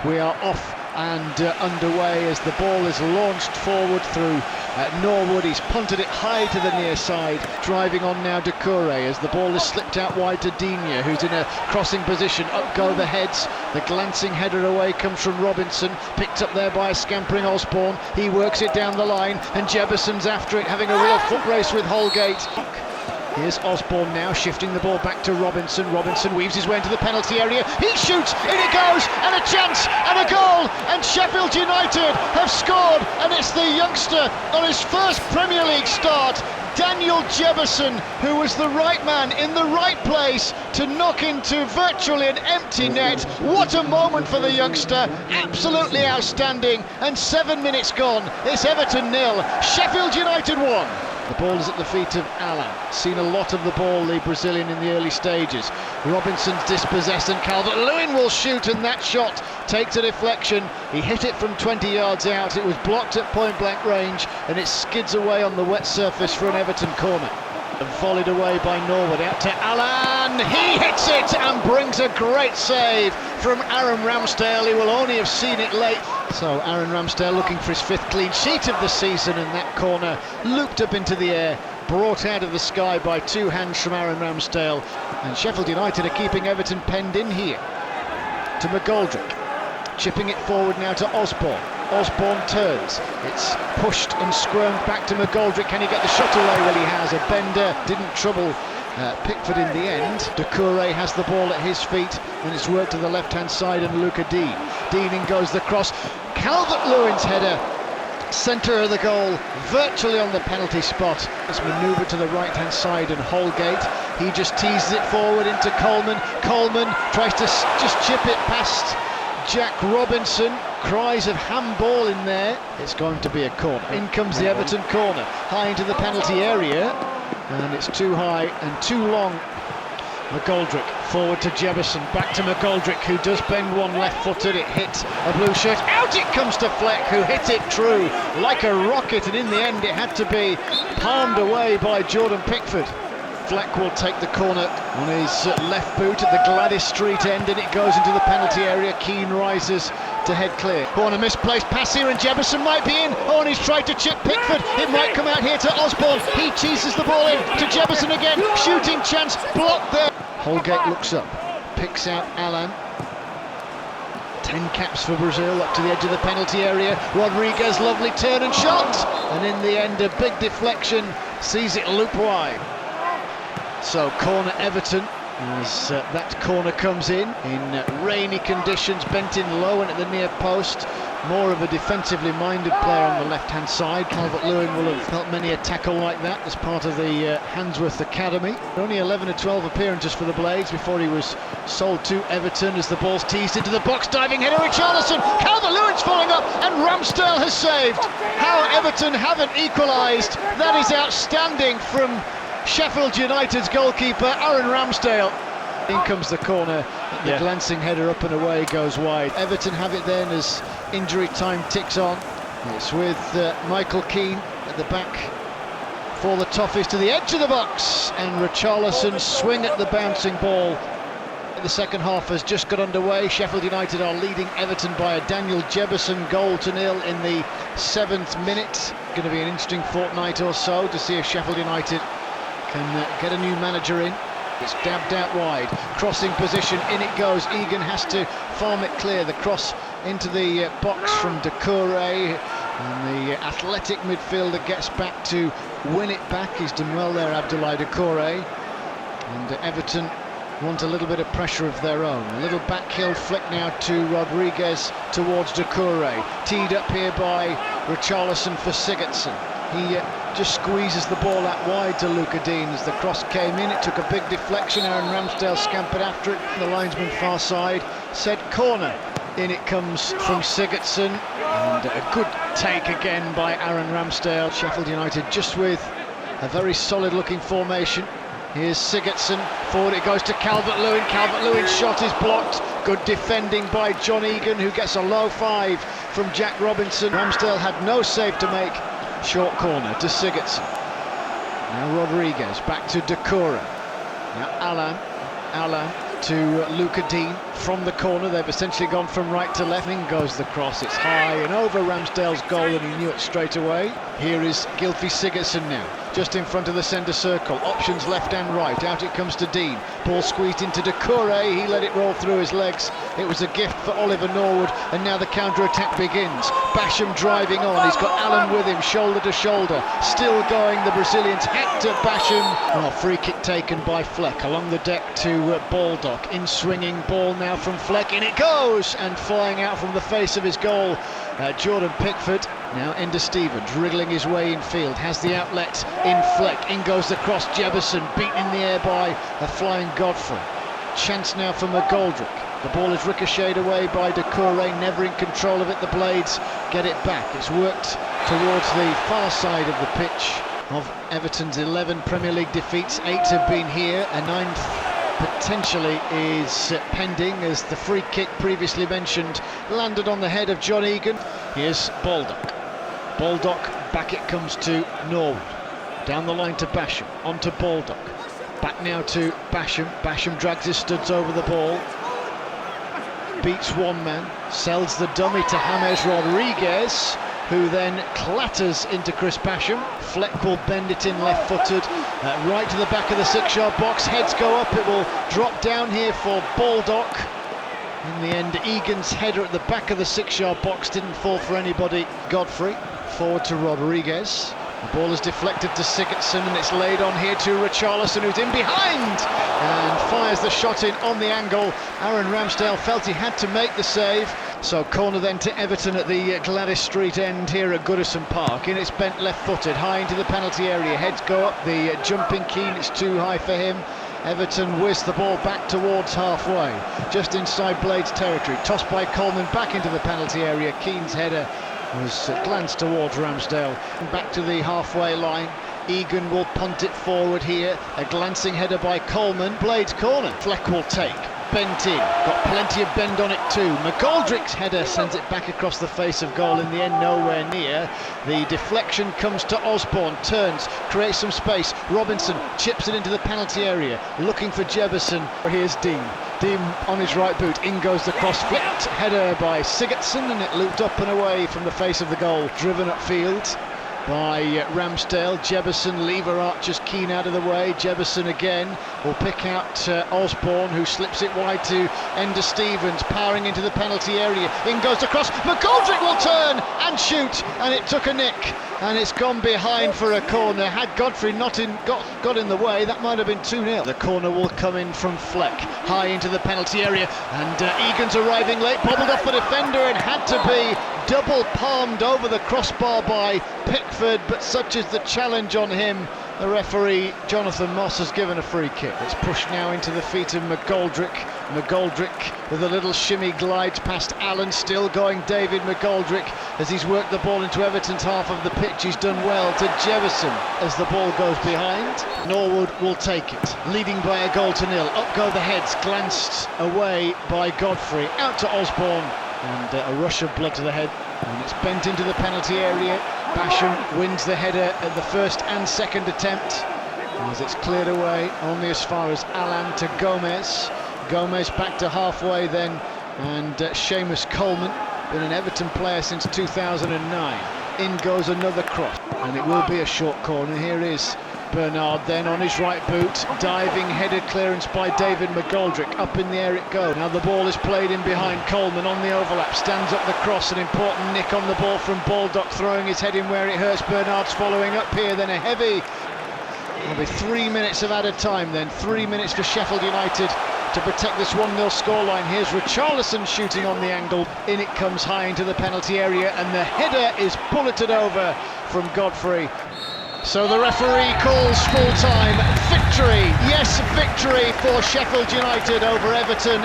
We are off and underway as the ball is launched forward through Norwood. He's punted it high to the near side, driving on now Doucouré as the ball is slipped out wide to Digne, who's in a crossing position. Up go the heads, the glancing header away comes from Robinson, picked up there by a scampering Osborne. He works it down the line and Jebuson's after it, having a real foot race with Holgate. Here's Osborne now, shifting the ball back to Robinson. Robinson weaves his way into the penalty area. He shoots, in it goes, and a chance, and a goal! And Sheffield United have scored, and it's the youngster on his first Premier League start, Daniel Jebuson, who was the right man in the right place to knock into virtually an empty net. What a moment for the youngster, absolutely outstanding. And 7 minutes gone, it's Everton 0, Sheffield United 1. The ball is at the feet of Alan. Seen a lot of the ball, the Brazilian, in the early stages. Robinson's dispossessed and Calvert-Lewin will shoot, and that shot takes a deflection. He hit it from 20 yards out. It was blocked at point-blank range, and it skids away on the wet surface for an Everton corner. And volleyed away by Norwood, out to Alan. He hits it and brings a great save from Aaron Ramsdale. He will only have seen it late. So Aaron Ramsdale looking for his 5th clean sheet of the season, and that corner looped up into the air, brought out of the sky by 2 hands from Aaron Ramsdale. And Sheffield United are keeping Everton penned in here. To McGoldrick, chipping it forward now to Osborne. Osborne turns, it's pushed and squirmed back to McGoldrick. Can he get the shot away? Well, he has. A bender didn't trouble Pickford in the end. Doucouré has the ball at his feet, and it's worked to the left-hand side, and Luca Dean. Dean in goes the cross. Calvert-Lewin's header, centre of the goal, virtually on the penalty spot. It's manoeuvred to the right-hand side, and Holgate, he just teases it forward into Coleman. Coleman tries to just chip it past Jack Robinson. Cries of handball in there. It's going to be a corner. In comes the Everton corner, high into the penalty area, and it's too high and too long. McGoldrick forward to Jebuson, back to McGoldrick, who does bend one left-footed. It hits a blue shirt, out it comes to Fleck, who hit it true like a rocket, and in the end it had to be palmed away by Jordan Pickford. Fleck will take the corner on his left boot at the Gladys Street end, and it goes into the penalty area. Keane rises to head clear. Oh, and a misplaced pass here, and Jebuson might be in. Oh, and he's tried to chip Pickford. It might come out here to Osborne. He cheeses the ball in to Jebuson again. Shooting chance, blocked there. Holgate looks up, picks out Alan. 10 caps for Brazil, up to the edge of the penalty area. Rodriguez, lovely turn and shot, and in the end a big deflection sees it loop wide. So corner Everton, as that corner comes in rainy conditions, bent in low and at the near post. More of a defensively minded player on the left-hand side. Calvert-Lewin will have felt many a tackle like that as part of the Handsworth Academy. Only 11 or 12 appearances for the Blades before he was sold to Everton, as the ball's teased into the box. Diving header, Richarlison. Calvert-Lewin's falling up, and Ramsdale has saved. How Everton haven't equalised. That is outstanding from Sheffield United's goalkeeper, Aaron Ramsdale. In comes the corner, the glancing header up and away goes wide. Everton have it then as injury time ticks on. It's with Michael Keane at the back for the Toffees to the edge of the box, and Richarlison's swing at the bouncing ball. The second half has just got underway. Sheffield United are leading Everton by a Daniel Jebuson goal to nil in the 7th minute. Going to be an interesting fortnight or so to see if Sheffield United can get a new manager in. It's dabbed out wide, crossing position, in it goes. Egan has to farm it clear. The cross into the box from Doucouré, and the athletic midfielder gets back to win it back. He's done well there, Abdoulaye Doucouré. And Everton want a little bit of pressure of their own. A little backheel flick now to Rodriguez towards Doucouré. Teed up here by Richarlison for Sigurdsson. He just squeezes the ball out wide to Luca Dean as the cross came in. It took a big deflection. Aaron Ramsdale scampered after it. The linesman far side said corner. In it comes from Sigurdsson, and a good take again by Aaron Ramsdale. Sheffield United just with a very solid looking formation. Here's Sigurdsson, forward it goes to Calvert-Lewin. Calvert-Lewin's shot is blocked. Good defending by John Egan, who gets a low 5 from Jack Robinson. Ramsdale had no save to make. Short corner to Sigurdsson. Now Rodriguez back to Doucouré. Now Alan to Luca Dean. from the corner. They've essentially gone from right to left. In goes the cross, it's high and over Ramsdale's goal, and he knew it straight away. Here is Gylfi Sigurdsson now, just in front of the centre circle. Options left and right, out it comes to Dean. Ball squeezed into Doucouré, he let it roll through his legs. It was a gift for Oliver Norwood, and now the counter-attack begins. Basham driving on, he's got Allen with him, shoulder to shoulder. Still going, the Brazilians. Hector Basham. Oh, free kick taken by Fleck along the deck to Baldock. In swinging ball now from Fleck, in it goes, and flying out from the face of his goal, Jordan Pickford. Now Ender Stevens wriggling his way infield, has the outlet in Fleck. In goes the cross, Jefferson beaten in the air by a flying Godfrey. Chance now for McGoldrick. The ball is ricocheted away by Doucouré, never in control of it. The Blades get it back. It's worked towards the far side of the pitch. Of Everton's 11 Premier League defeats, 8 have been here, a 9th potentially is pending, as the free kick previously mentioned landed on the head of John Egan. Here's Baldock. Baldock, back it comes to Norwood. Down the line to Basham, on to Baldock. Back now to Basham. Basham drags his studs over the ball. Beats one man, sells the dummy to James Rodriguez, who then clatters into Chris Basham. Fleck will bend it in left-footed, right to the back of the 6-yard box. Heads go up, it will drop down here for Baldock. In the end, Egan's header at the back of the 6-yard box didn't fall for anybody. Godfrey, forward to Rodriguez. The ball is deflected to Sigurdsson, and it's laid on here to Richarlison, who's in behind and fires the shot in on the angle. Aaron Ramsdale felt he had to make the save. So corner then to Everton at the Gladys Street end here at Goodison Park. In it's bent left-footed, high into the penalty area. Heads go up, the jumping Keane, it's too high for him. Everton whiz the ball back towards halfway, just inside Blades territory. Tossed by Coleman back into the penalty area. Keane's header was glanced towards Ramsdale. Back to the halfway line. Egan will punt it forward here. A glancing header by Coleman. Blades corner. Fleck will take. Bent in. Got plenty of bend on it too. McGoldrick's header sends it back across the face of goal. In the end, nowhere near. The deflection comes to Osborne. Turns. Creates some space. Robinson chips it into the penalty area. Looking for Jefferson. Here's Dean. Dean on his right boot. In goes the cross. Flicked header by Sigurdsson, and it looped up and away from the face of the goal. Driven upfield by Ramsdale. Jefferson, lever archers, Keane out of the way. Jefferson again will pick out Osborne, who slips it wide to Ender Stevens, powering into the penalty area. In goes the cross. McGoldrick will turn and shoot, and it took a nick, and it's gone behind for a corner. Had Godfrey not got in the way, that might have been 2-0. The corner will come in from Fleck, high into the penalty area, and Egan's arriving late, bobbled off the defender, and had to be double palmed over the crossbar by Pickford, but such is the challenge on him. The referee, Jonathan Moss, has given a free kick. It's pushed now into the feet of McGoldrick. McGoldrick with a little shimmy glides past Allen, still going David McGoldrick as he's worked the ball into Everton's half of the pitch. He's done well to Jefferson as the ball goes behind. Norwood will take it, leading by a goal to nil. Up go the heads, glanced away by Godfrey, out to Osborne, and a rush of blood to the head, and it's bent into the penalty area. Basham wins the header at the first and second attempt, as it's cleared away only as far as Allan to Gomez. Gomez back to halfway then, and Seamus Coleman, been an Everton player since 2009. In goes another cross, and it will be a short corner. Here is Bernard then on his right boot, diving headed clearance by David McGoldrick. Up in the air it goes. Now the ball is played in behind. Coleman on the overlap, stands up the cross. An important nick on the ball from Baldock, throwing his head in where it hurts. Bernard's following up here, then a heavy. There'll be 3 minutes of added time then. 3 minutes for Sheffield United to protect this 1-0 scoreline. Here's Richarlison shooting on the angle. In it comes high into the penalty area, and the header is bulleted over from Godfrey. So the referee calls full time. Victory, yes, victory for Sheffield United over Everton.